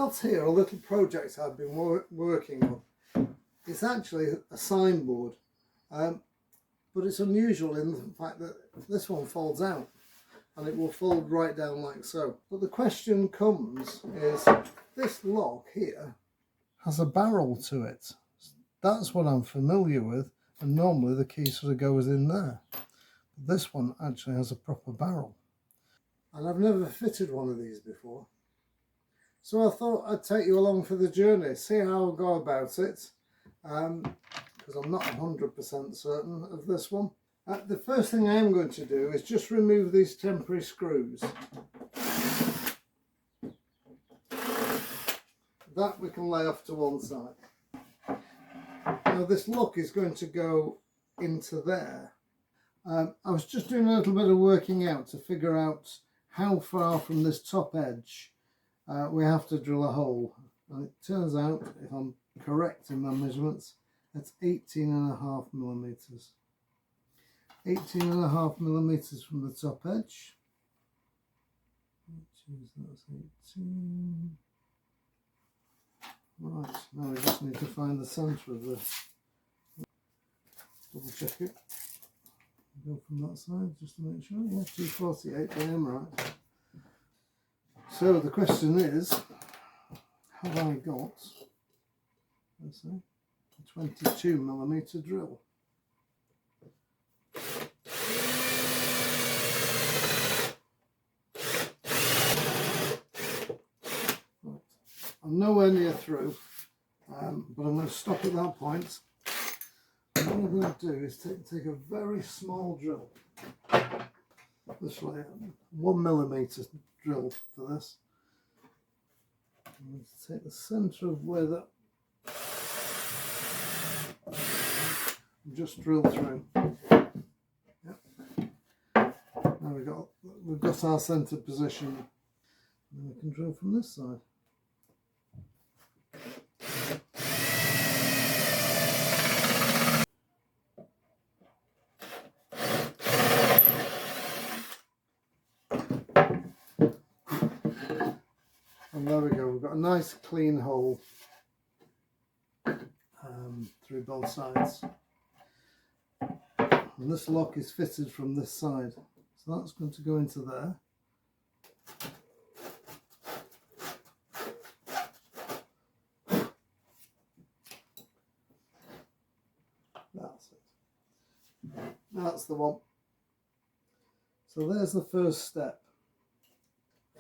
got here a little project I've been working on. It's actually a signboard, but it's unusual in the fact that this one folds out and it will fold right down like so. But the question comes is, this lock here has a barrel to it. That's what I'm familiar with, and normally the key sort of goes in there. This one actually has a proper barrel, and I've never fitted one of these before. So I thought I'd take you along for the journey, see how I go about it, because I'm not 100% certain of this one. The first thing I am going to do is just remove these temporary screws. That we can lay off to one side. Now this lock is going to go into there. I was just doing a little bit of working out to figure out how far from this top edge we have to drill a hole. And it turns out, if I'm correct in my measurements, it's 18.5 millimeters. 18.5 millimeters from the top edge. That's 18. Right, now we just need to find the centre of the. Double check it. Go from that side just to make sure. Yeah, 248, I am right. So the question is, have I got, let's say, a 22 millimeter drill? Right. I'm nowhere near through, but I'm going to stop at that point. And what I'm going to do is take a very small drill. This way, 1 millimeter drill for this. I'm going to take the centre of where that just drill through. Yep. Now we've got our centre position. And we can drill from this side. And there we go, we've got a nice clean hole through both sides. And this lock is fitted from this side. So that's going to go into there. That's it. That's the one. So there's the first step.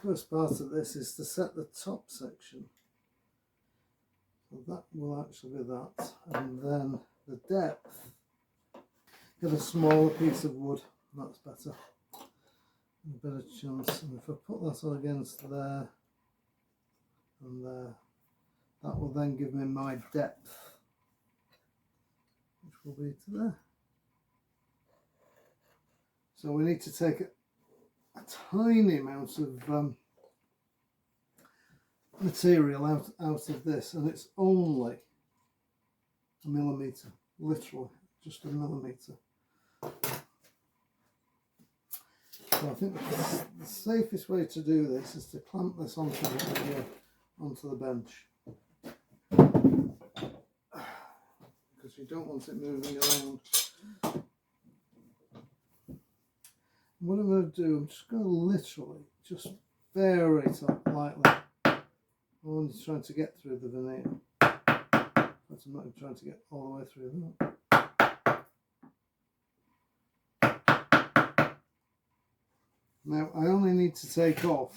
First part of this is to set the top section. So that will actually be that. And then the depth. Get a smaller piece of wood, that's better. A better chance. And if I put that on against there and there, that will then give me my depth, which will be to there. So we need to take a tiny amount of material out of this, and it's only a millimetre, literally just a millimetre. So I think the safest way to do this is to clamp this onto the bench, because you don't want it moving around. What I'm going to do, I'm just going to literally just bear it up lightly. I'm only trying to get through the veneer, but I'm not trying to get all the way through that. Now I only need to take off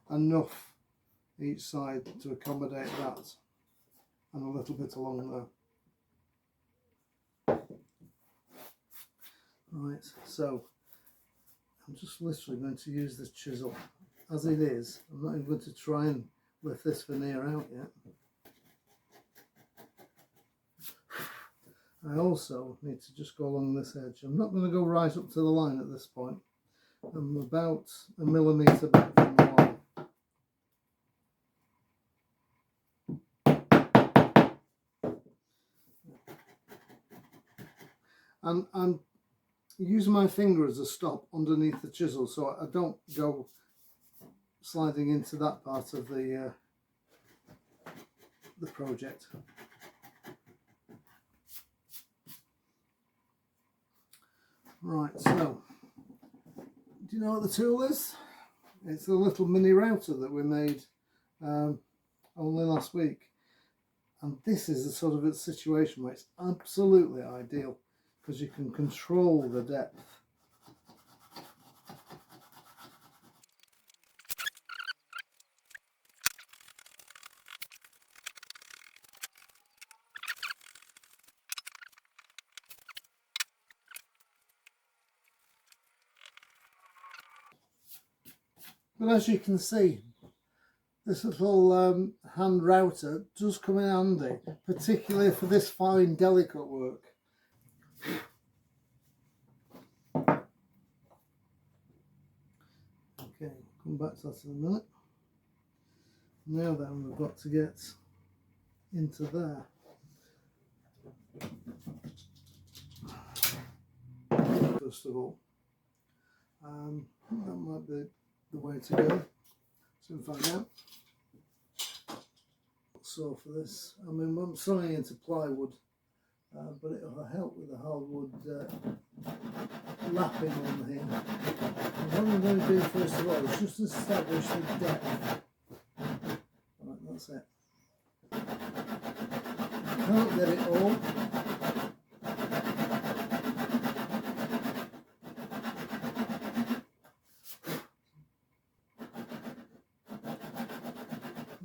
enough each side to accommodate that, and a little bit along there. Right, so I'm just literally going to use this chisel as it is. I'm not even going to try and lift this veneer out yet. I also need to just go along this edge. I'm not going to go right up to the line at this point. I'm about a millimetre back from the line. And use my finger as a stop underneath the chisel so I don't go sliding into that part of the the project. Right, so do you know what the tool is? It's a little mini router that we made only last week, and this is the sort of a situation where it's absolutely ideal because you can control the depth. But as you can see, this little hand router does come in handy, particularly for this fine, delicate work. Okay, come back to that in a minute. Now then, we've got to get into there. First of all, that might be the way to go. Soon find out. So for this, I mean, I'm sawing into plywood, but it'll help with the hardwood lapping on here. And what I'm going to do first of all is just establish the depth. Right, that's it. Can't get it all.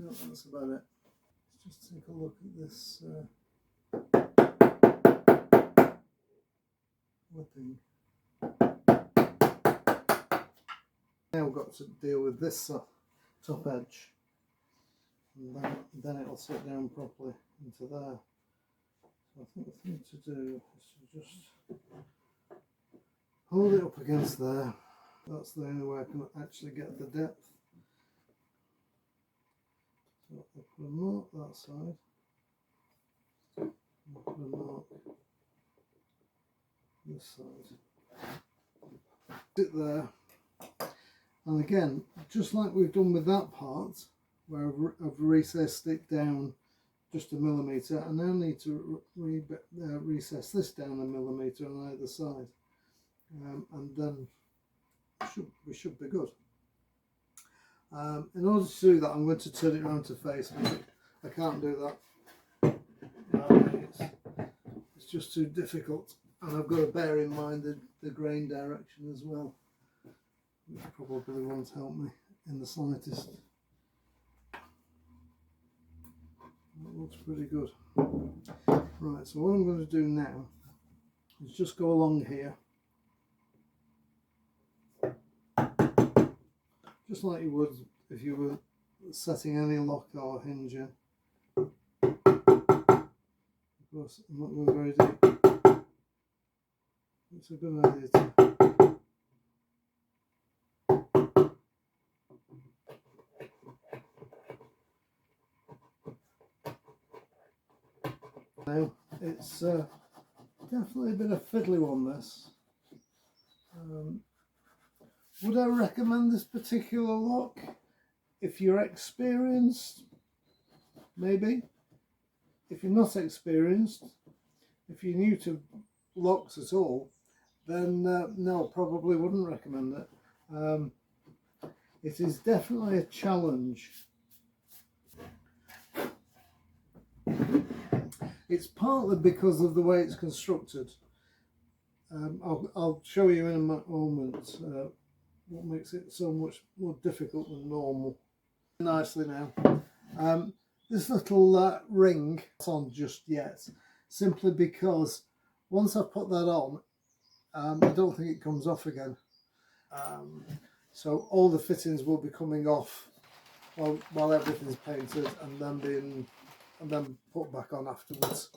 No, that's about it. Let's just take a look at this whipping. Now we've got to deal with this top edge, and then it'll sit down properly into there. So I think the thing to do is to just hold it up against there. That's the only way I can actually get the depth. So I'll put a mark that side, I'll put a mark this side. Sit there, and again, just like we've done with that part, where I've recessed it down just a millimetre, I now need to recess this down a millimetre on either side, and then we should be good. In order to do that, I'm going to turn it around to face me. I can't do that. It's just too difficult, and I've got to bear in mind the grain direction as well, which probably won't help me in the slightest. That looks pretty good. Right, so what I'm going to do now is just go along here, just like you would if you were setting any lock or hinge in. Of course, I'm not going very deep. It's a good idea to now. It's definitely a bit of a fiddly one, this. Would I recommend this particular lock? If you're experienced, maybe. If you're not experienced, if you're new to locks at all, then no, probably wouldn't recommend it. It is definitely a challenge. It's partly because of the way it's constructed. I'll show you in a moment what makes it so much more difficult than normal. Nicely now. This little ring is on just yet, simply because once I've put that on, I don't think it comes off again. So all the fittings will be coming off while everything's painted, and then put back on afterwards.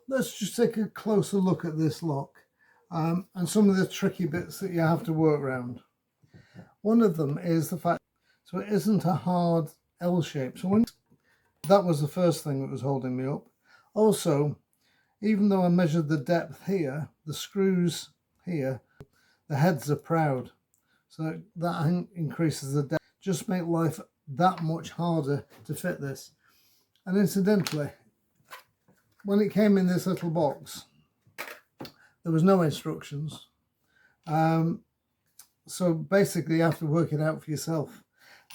Let's just take a closer look at this lock and some of the tricky bits that you have to work around. One of them is the fact, so it isn't a hard L shape. So that was the first thing that was holding me up. Also, even though I measured the depth here, the screws here, the heads are proud. So that increases the depth. Just make life that much harder to fit this. And incidentally, when it came in this little box, there was no instructions. So basically you have to work it out for yourself.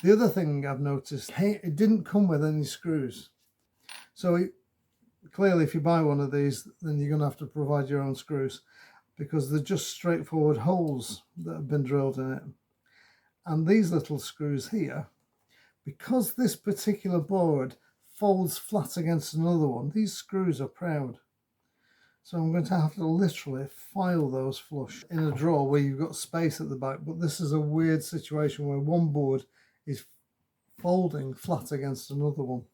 The other thing I've noticed, hey, it didn't come with any screws. So clearly if you buy one of these, then you're going to have to provide your own screws, because they're just straightforward holes that have been drilled in it. And these little screws here, because this particular board folds flat against another one, these screws are proud. So I'm going to have to literally file those flush in a drawer where you've got space at the back. But this is a weird situation where one board is folding flat against another one.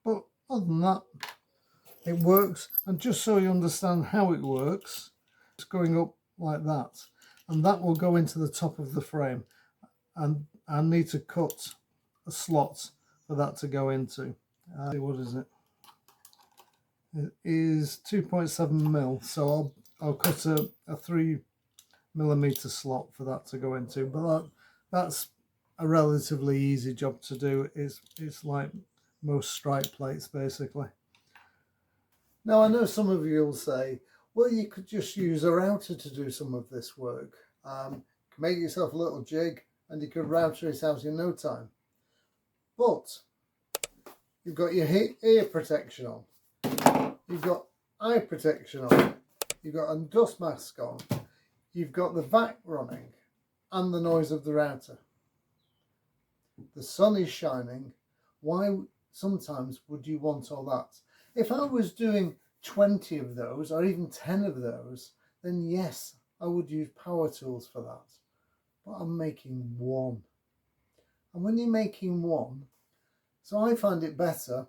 But other than that, it works. And just so you understand how it works, it's going up like that. And that will go into the top of the frame. And I need to cut a slot for that to go into. What is it? It is 2.7 mil, so I'll cut a 3mm slot for that to go into. But that's a relatively easy job to do. It's like most strike plates basically. Now I know some of you will say, well, you could just use a router to do some of this work. Make yourself a little jig and you could router it out in no time. But you've got your ear protection on. You've got eye protection on, you've got a dust mask on, you've got the vac running and the noise of the router. The sun is shining. Why sometimes would you want all that? If I was doing 20 of those or even 10 of those, then yes, I would use power tools for that. But I'm making one. And when you're making one, so I find it better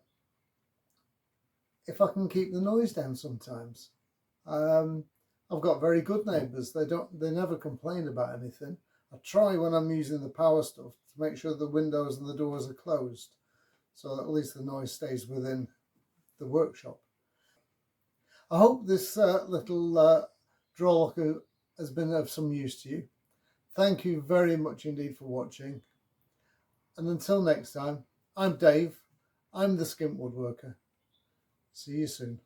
if I can keep the noise down sometimes. I've got very good neighbours. They never complain about anything. I try when I'm using the power stuff to make sure the windows and the doors are closed, so that at least the noise stays within the workshop. I hope this little drawer locker has been of some use to you. Thank you very much indeed for watching. And until next time, I'm Dave. I'm the Skimp Woodworker. See you soon.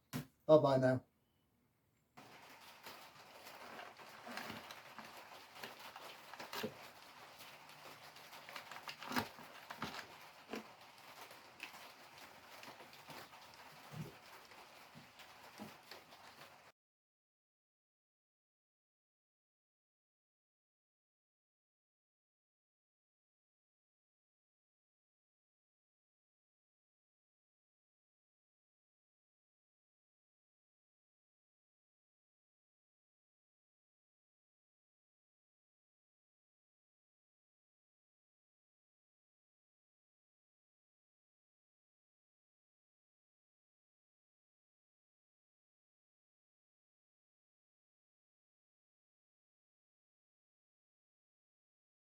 Bye bye now.